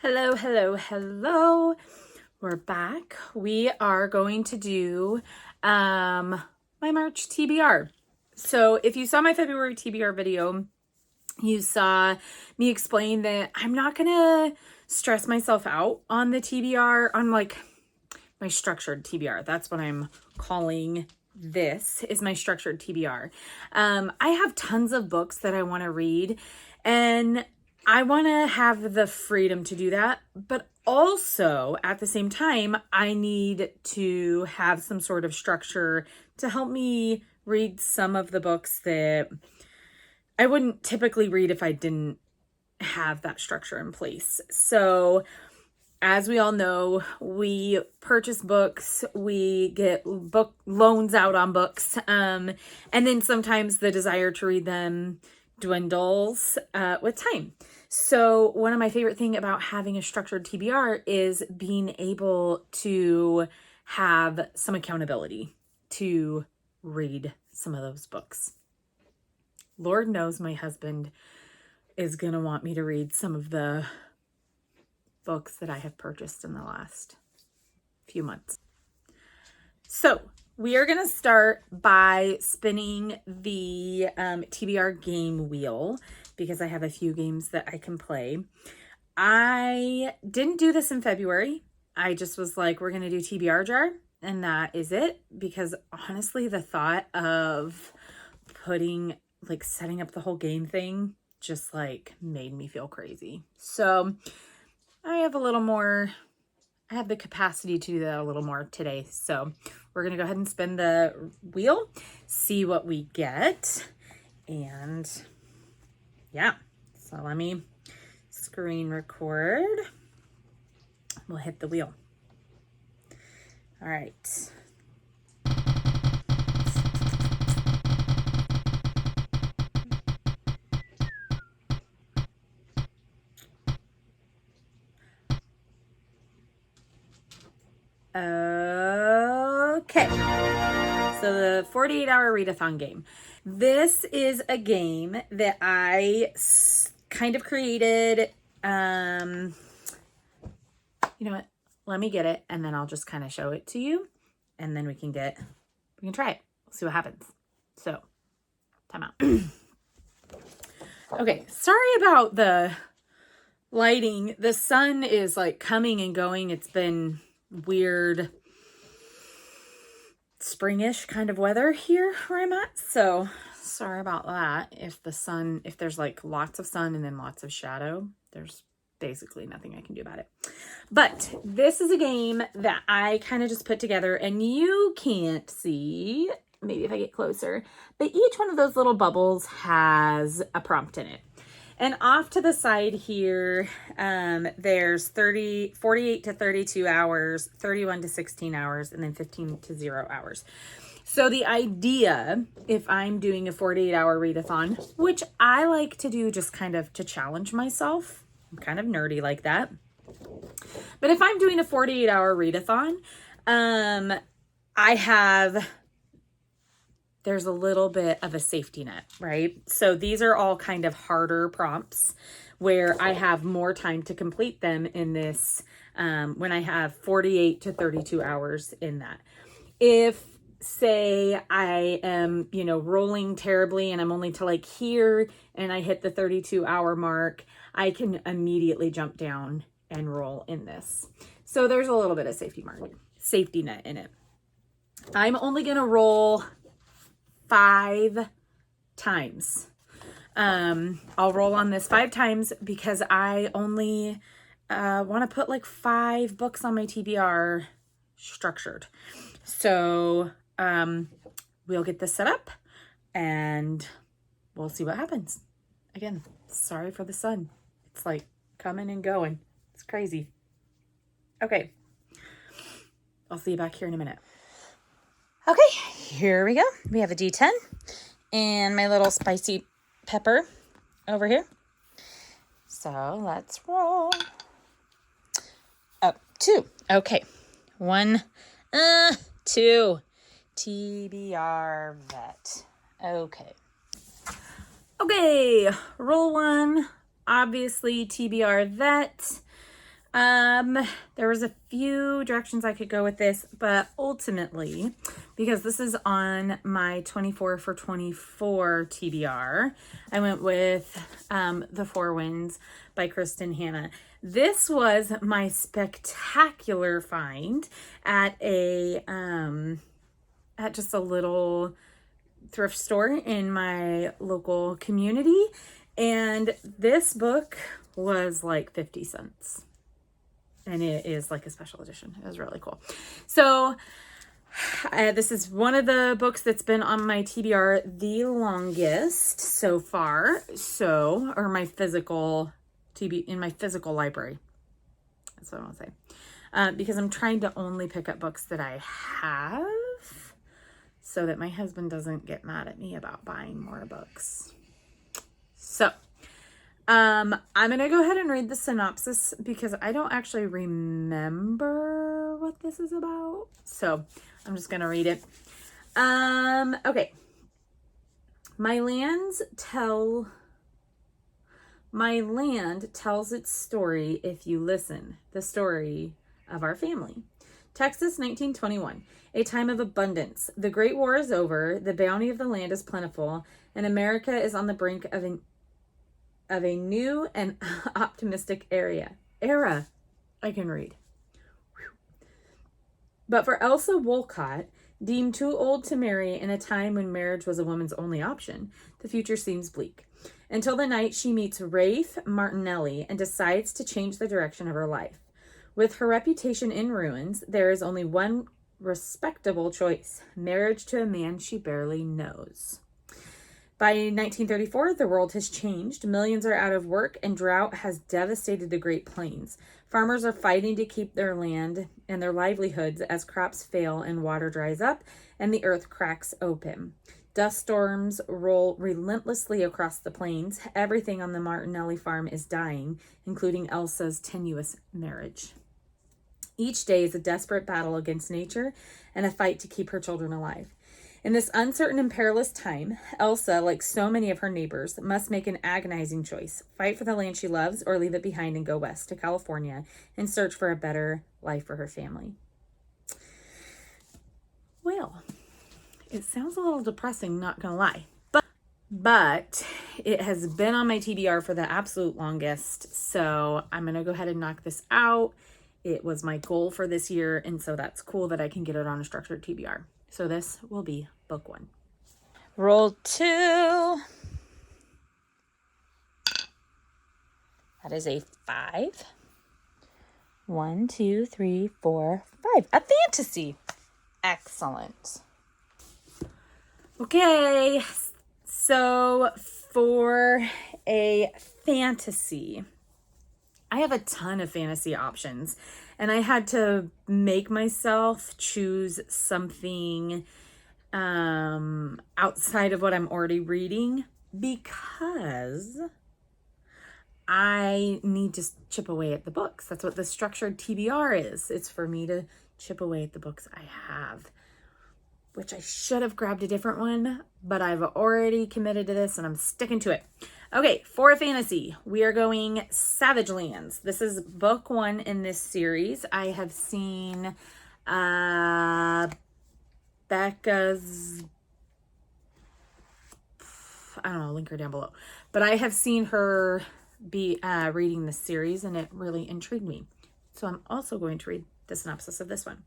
Hello, hello, hello. We're back. We are going to do my March TBR. So if you saw my February TBR video, you saw me explain that I'm not going to stress myself out on the TBR, on like my structured TBR. That's what I'm calling this, is my structured TBR. I have tons of books that I want to read, and I want to have the freedom to do that, but also at the same time, I need to have some sort of structure to help me read some of the books that I wouldn't typically read if I didn't have that structure in place. So as we all know, we purchase books, we get book loans out on books, and then sometimes the desire to read them dwindles with time. So one of my favorite things about having a structured TBR is being able to have some accountability to read some of those books. Lord knows my husband is going to want me to read some of the books that I have purchased in the last few months. So we are going to start by spinning the TBR game wheel because I have a few games that I can play. I didn't do this in February. I just was like, we're going to do TBR jar, and that is it, because honestly, the thought of setting up the whole game thing just made me feel crazy. So I have the capacity to do that a little more today. So we're going to go ahead and spin the wheel, see what we get. And yeah, so let me screen record. We'll hit the wheel. All right. Okay, so the 48-hour readathon game. This is a game that I kind of created. You know what? Let me get it, and then I'll just kind of show it to you, and then we can try it. We'll see what happens. So, time out. Okay, sorry about the lighting. The sun is coming and going. It's been weird springish kind of weather here where I'm at, so sorry about that. If there's lots of sun and then lots of shadow, there's basically nothing I can do about it. But this is a game that I kind of just put together, and you can't see, maybe if I get closer, but each one of those little bubbles has a prompt in it. And off to the side here, there's 48 to 32 hours, 31 to 16 hours, and then 15 to 0 hours. So the idea, if I'm doing a 48-hour readathon, which I like to do just kind of to challenge myself, I'm kind of nerdy like that. But if I'm doing a 48-hour readathon, there's a little bit of a safety net, right? So these are all kind of harder prompts where I have more time to complete them in this, when I have 48 to 32 hours in that. If, say, I am, rolling terribly and I'm only to here and I hit the 32-hour mark, I can immediately jump down and roll in this. So there's a little bit of safety net in it. I'm only going to roll 5 times. I'll roll on this 5 times because I only want to put 5 books on my TBR structured. So we'll get this set up and we'll see what happens. Again, sorry for the sun. It's coming and going. It's crazy. Okay. I'll see you back here in a minute. Okay, here we go. We have a D10 and my little spicy pepper over here. So let's roll. Oh, 2. Okay. 1, 2. TBR vet. Okay. Okay, roll 1. Obviously TBR vet. There was a few directions I could go with this, but ultimately, because this is on my 24 for 24 TBR, I went with The Four Winds by Kristen Hanna. This was my spectacular find at at just a little thrift store in my local community, and this book was like 50 cents. And it is like a special edition. It was really cool. So this is one of the books that's been on my TBR the longest so far. So, or my physical in my physical library. That's what I want to say. Because I'm trying to only pick up books that I have so that my husband doesn't get mad at me about buying more books. So, I'm going to go ahead and read the synopsis because I don't actually remember what this is about. So I'm just going to read it. Okay. My land tells its story if you listen. The story of our family. Texas, 1921. A time of abundance. The Great War is over. The bounty of the land is plentiful. And America is on the brink of a new and optimistic era. I can read. But for Elsa Wolcott, deemed too old to marry in a time when marriage was a woman's only option, the future seems bleak. Until the night she meets Rafe Martinelli and decides to change the direction of her life. With her reputation in ruins, there is only one respectable choice: marriage to a man she barely knows. By 1934, the world has changed. Millions are out of work and drought has devastated the Great Plains. Farmers are fighting to keep their land and their livelihoods as crops fail and water dries up and the earth cracks open. Dust storms roll relentlessly across the plains. Everything on the Martinelli farm is dying, including Elsa's tenuous marriage. Each day is a desperate battle against nature and a fight to keep her children alive. In this uncertain and perilous time, Elsa, like so many of her neighbors, must make an agonizing choice: fight for the land she loves or leave it behind and go west to California and search for a better life for her family. Well, it sounds a little depressing, not gonna lie. But it has been on my TBR for the absolute longest, so I'm gonna go ahead and knock this out. It was my goal for this year, and so that's cool that I can get it on a structured TBR. So this will be book 1. Roll 2. That is a 5. 1, 2, 3, 4, 5. A fantasy. Excellent. Okay, so for a fantasy, I have a ton of fantasy options, and I had to make myself choose something outside of what I'm already reading because I need to chip away at the books. That's what the structured TBR is. It's for me to chip away at the books I have, which I should have grabbed a different one, but I've already committed to this and I'm sticking to it. Okay, for a fantasy, we are going Savage Lands. This is book 1 in this series. I have seen Becca's, I don't know, link her down below. But I have seen her be reading this series and it really intrigued me. So I'm also going to read the synopsis of this one.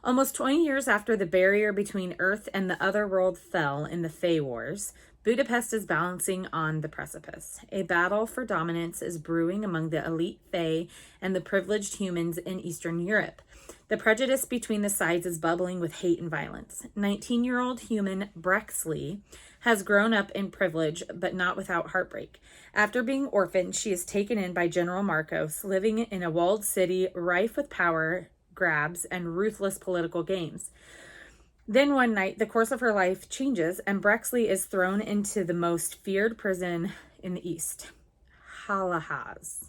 Almost 20 years after the barrier between Earth and the other world fell in the Fae Wars, Budapest is balancing on the precipice. A battle for dominance is brewing among the elite Fae and the privileged humans in Eastern Europe. The prejudice between the sides is bubbling with hate and violence. 19-year-old human Brexley has grown up in privilege, but not without heartbreak. After being orphaned, she is taken in by General Marcos, living in a walled city rife with power grabs and ruthless political games. Then one night, the course of her life changes, and Brexley is thrown into the most feared prison in the East, Halalhaz.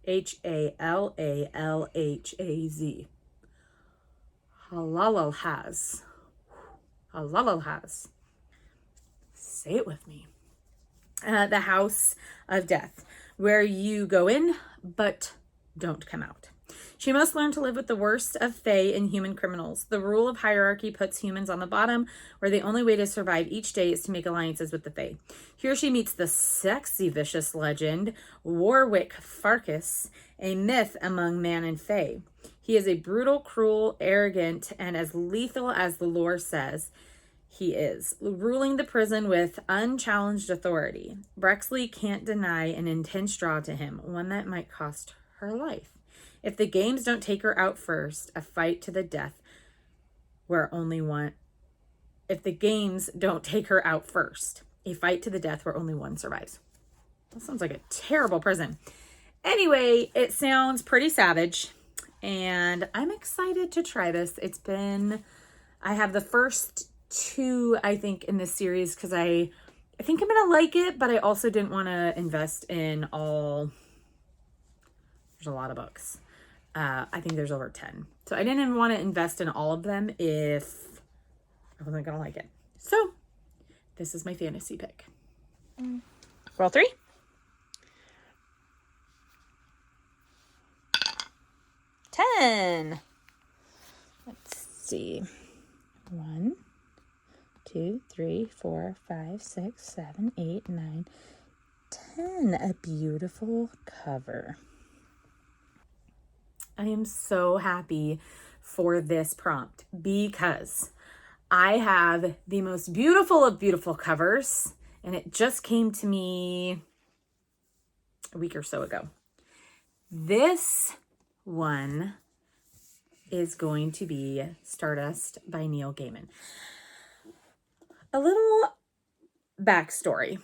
H-A-L-A-L-H-A-Z. Halalhaz. Say it with me. The House of Death. where you go in, but don't come out. She must learn to live with the worst of Fae and human criminals. The rule of hierarchy puts humans on the bottom, where the only way to survive each day is to make alliances with the Fae. Here she meets the sexy, vicious legend, Warwick Farkas, a myth among man and Fae. He is a brutal, cruel, arrogant, and as lethal as the lore says he is, ruling the prison with unchallenged authority. Brexley can't deny an intense draw to him, one that might cost her life. If the games don't take her out first, a fight to the death where only one... If the games don't take her out first, a fight to the death where only one survives. That sounds like a terrible prison. Anyway, it sounds pretty savage, and I'm excited to try this. I have the first 2, I think, in this series because I think I'm going to like it, but I also didn't want to invest in all... There's a lot of books. I think there's over 10. So I didn't even want to invest in all of them if I wasn't going to like it. So this is my fantasy pick. Roll 3. $10. Let's see. 1, 2, 3, 4, 5, 6, 7, 8, 9, 10. A beautiful cover. I am so happy for this prompt because I have the most beautiful of beautiful covers, and it just came to me a week or so ago. This one is going to be Stardust by Neil Gaiman. A little backstory.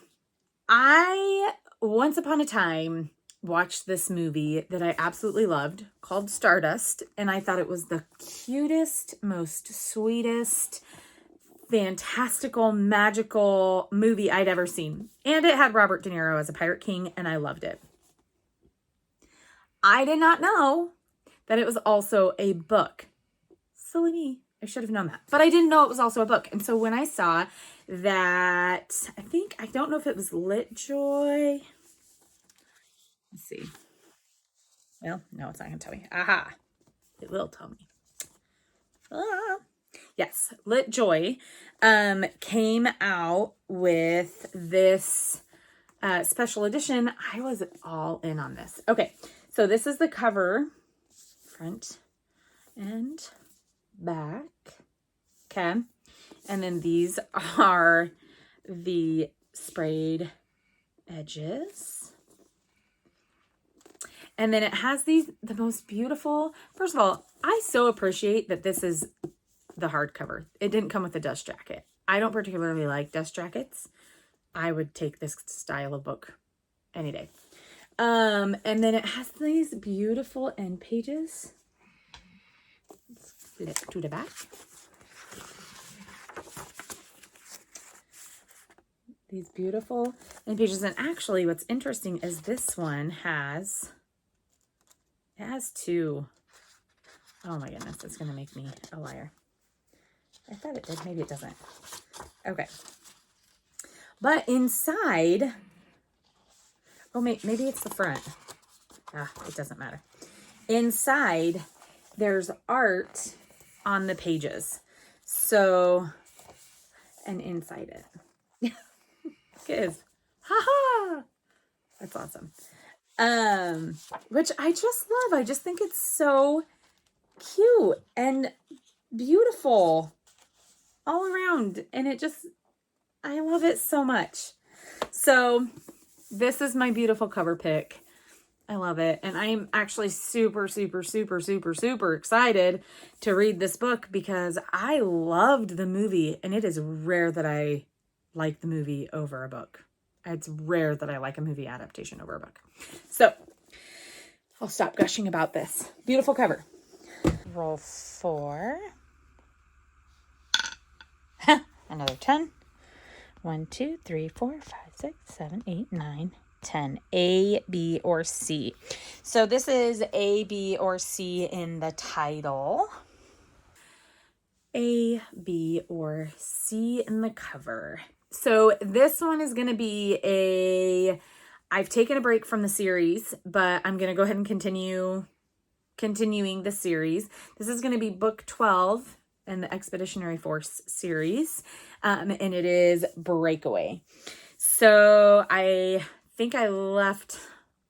I, once upon a time, watched this movie that I absolutely loved called Stardust, and I thought it was the cutest, most sweetest, fantastical, magical movie I'd ever seen. And it had Robert De Niro as a pirate king, and I loved it. I did not know that it was also a book. Silly me. I should have known that. But I didn't know it was also a book. And so when I saw that, I don't know if it was LitJoy. Let's see. Well, no, it's not going to tell me. Aha. It will tell me. Yes, LitJoy came out with this special edition. I was all in on this. Okay, so this is the cover, front and back. Okay, and then these are the sprayed edges. And then it has the most beautiful, first of all, I so appreciate that this is the hardcover. It didn't come with a dust jacket. I don't particularly like dust jackets. I would take this style of book any day. And then it has these beautiful end pages. Let's flip to the back. These beautiful end pages. And actually what's interesting is this one has 2. Oh my goodness, it's going to make me a liar. I thought it did. Maybe it doesn't. Okay. But inside, oh, maybe it's the front. It doesn't matter. Inside, there's art on the pages. So, and inside it. Kids. Ha-ha! That's awesome. Which I just love. I just think it's so cute and beautiful all around. And I love it so much. So this is my beautiful cover pick. I love it. And I'm actually super, super, super, super, super excited to read this book because I loved the movie, and it is rare that I like the movie over a book. It's rare that I like a movie adaptation over a book. So I'll stop gushing about this. Beautiful cover. Roll 4. Another 10. 1, 2, 3, 4, 5, 6, 7, 8, 9, 10. A, B, or C. So this is A, B, or C in the title. A, B, or C in the cover. So this one is going to be I've taken a break from the series, but I'm going to go ahead and continuing the series. This is going to be book 12 in the Expeditionary Force series, and it is Breakaway. So I think I left,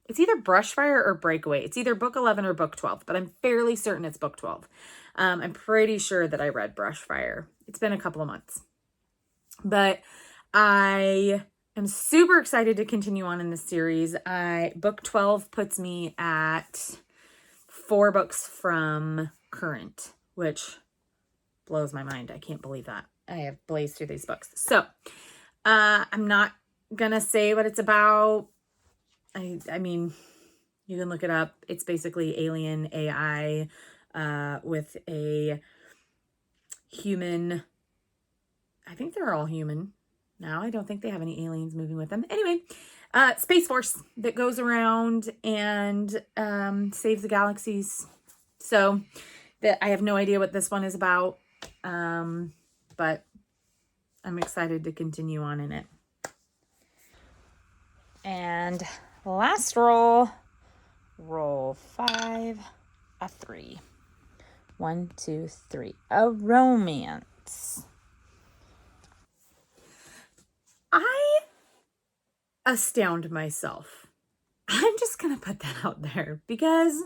it's either Brushfire or Breakaway. It's either book 11 or book 12, but I'm fairly certain it's book 12. I'm pretty sure that I read Brushfire. It's been a couple of months, but I am super excited to continue on in this series. Book 12 puts me at 4 books from current, which blows my mind. I can't believe that. I have blazed through these books. So I'm not gonna say what it's about. I mean, you can look it up. It's basically alien AI with a human. I think they're all human now. I don't think they have any aliens moving with them. Anyway, Space Force that goes around and saves the galaxies. So I have no idea what this one is about, but I'm excited to continue on in it. And last roll 5, a 3. 1, 2, 3. A romance. I astound myself. I'm just going to put that out there because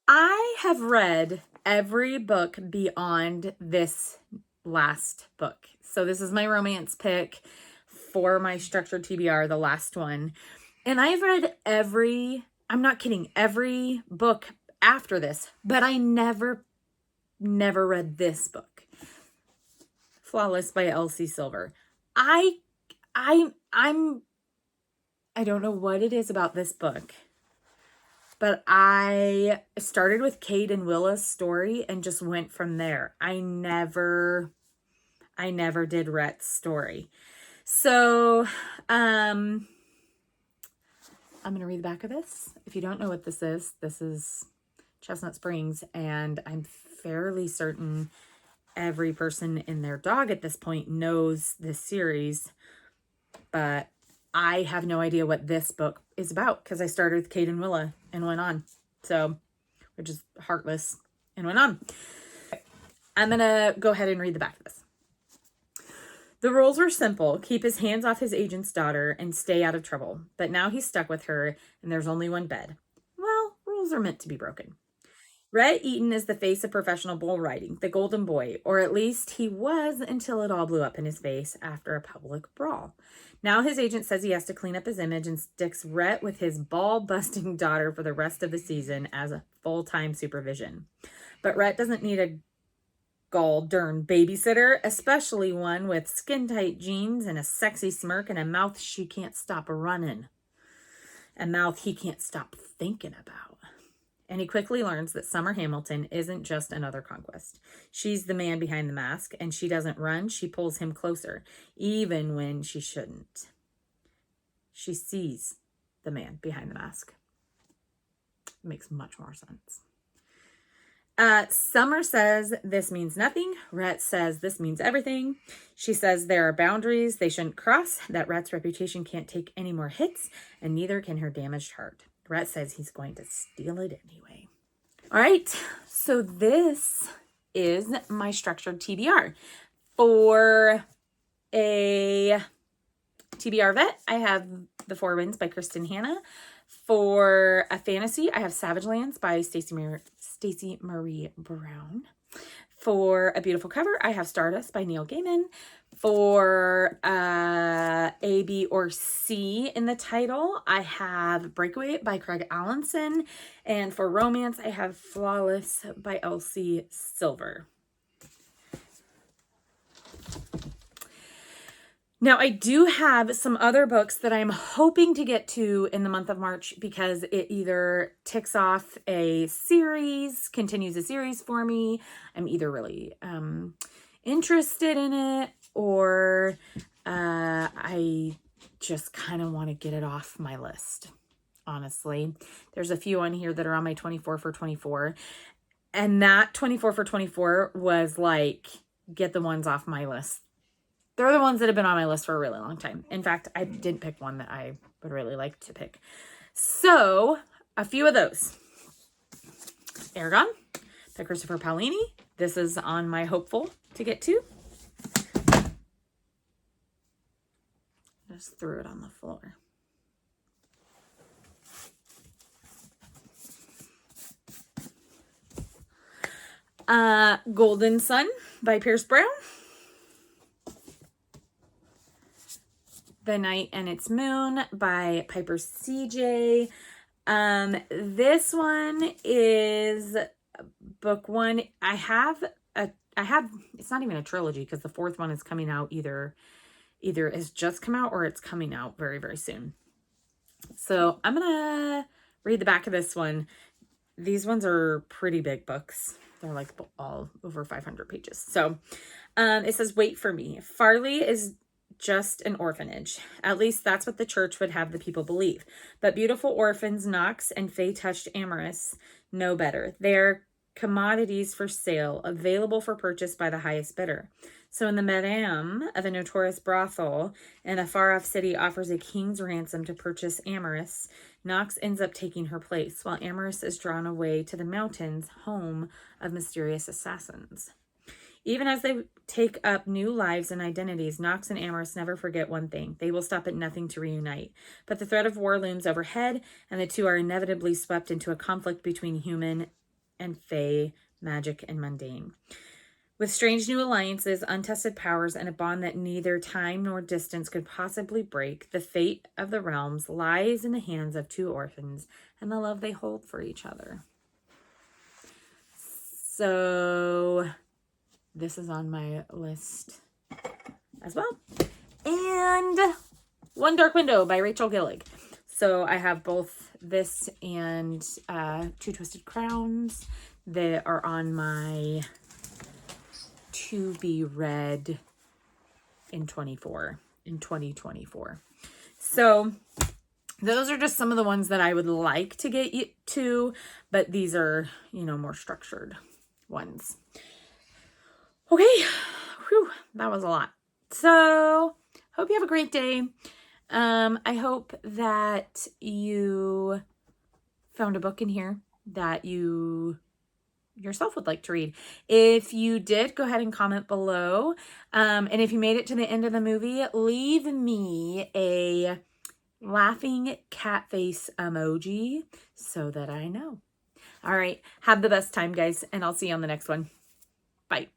I have read every book beyond this last book. So this is my romance pick for my structured TBR, the last one. And I've read I'm not kidding, every book after this, but I never read this book. Flawless by Elsie Silver. I don't know what it is about this book, but I started with Kate and Willa's story and just went from there. I never did Rhett's story. So, I'm going to read the back of this. If you don't know what this is Chestnut Springs, and I'm fairly certain every person and their dog at this point knows this series, but I have no idea what this book is about because I started with Kate and Willa and went on. So, which is Heartless, and went on. I'm going to go ahead and read the back of this. The rules were simple. Keep his hands off his agent's daughter and stay out of trouble. But now he's stuck with her and there's only one bed. Well, rules are meant to be broken. Rhett Eaton is the face of professional bull riding, the golden boy, or at least he was until it all blew up in his face after a public brawl. Now his agent says he has to clean up his image and sticks Rhett with his ball-busting daughter for the rest of the season as a full-time supervision. But Rhett doesn't need a gall-darn babysitter, especially one with skin-tight jeans and a sexy smirk and a mouth she can't stop running. A mouth he can't stop thinking about. And he quickly learns that Summer Hamilton isn't just another conquest. She's the man behind the mask, and she doesn't run, she pulls him closer, even when she shouldn't. She sees the man behind the mask. It makes much more sense. Summer says this means nothing. Rhett says this means everything. She says there are boundaries they shouldn't cross, that Rhett's reputation can't take any more hits, and neither can her damaged heart. Rhett says he's going to steal it anyway. All right, so this is my structured TBR. For a TBR vet, I have The Four Winds by Kristen Hanna. For a fantasy, I have Savage Lands by Stacey Marie Brown. For a beautiful cover, I have Stardust by Neil Gaiman. For A, B, or C in the title, I have Breakaway by Craig Allenson. And for romance, I have Flawless by Elsie Silver. Now, I do have some other books that I'm hoping to get to in the month of March because it either ticks off a series, continues a series for me. I'm either really interested in it, or I just kind of want to get it off my list, honestly. There's a few on here that are on my 24 for 24. And that 24 for 24 was like, get the ones off my list they're the ones that have been on my list for a really long time. In fact, I didn't pick one that I would really like to pick. So a few of those. Eragon by Christopher Paolini. This is on my hopeful to get to. Just threw it on the floor. Golden Sun by Pierce Brown. The Night and Its Moon by Piper CJ. This one is book one. I have, it's not even a trilogy because the fourth one is coming out either it's just come out or it's coming out very, very soon. So I'm going to read the back of this one. These ones are pretty big books. They're like all over 500 pages. So it says, wait for me. Farley is just an orphanage. At least that's what the church would have the people believe. But beautiful orphans, Knox and Fae-touched Amorous, know better. They're commodities for sale, available for purchase by the highest bidder. So when the madame of a notorious brothel in a far-off city offers a king's ransom to purchase Amorous, Knox ends up taking her place, while Amorous is drawn away to the mountains, home of mysterious assassins. Even as they take up new lives and identities, Knox and Amorous never forget one thing. They will stop at nothing to reunite. But the threat of war looms overhead, and the two are inevitably swept into a conflict between human and fae, magic and mundane. With strange new alliances, untested powers, and a bond that neither time nor distance could possibly break, the fate of the realms lies in the hands of two orphans and the love they hold for each other. So this is on my list as well. And One Dark Window by Rachel Gillig. So I have both this and Two Twisted Crowns that are on my to be read in 2024. So those are just some of the ones that I would like to get to, but these are, more structured ones. Okay. Whew, that was a lot. So hope you have a great day. I hope that you found a book in here that you yourself would like to read. If you did, go ahead and comment below. And if you made it to the end of the movie, leave me a laughing cat face emoji so that I know. All right. Have the best time, guys, and I'll see you on the next one. Bye.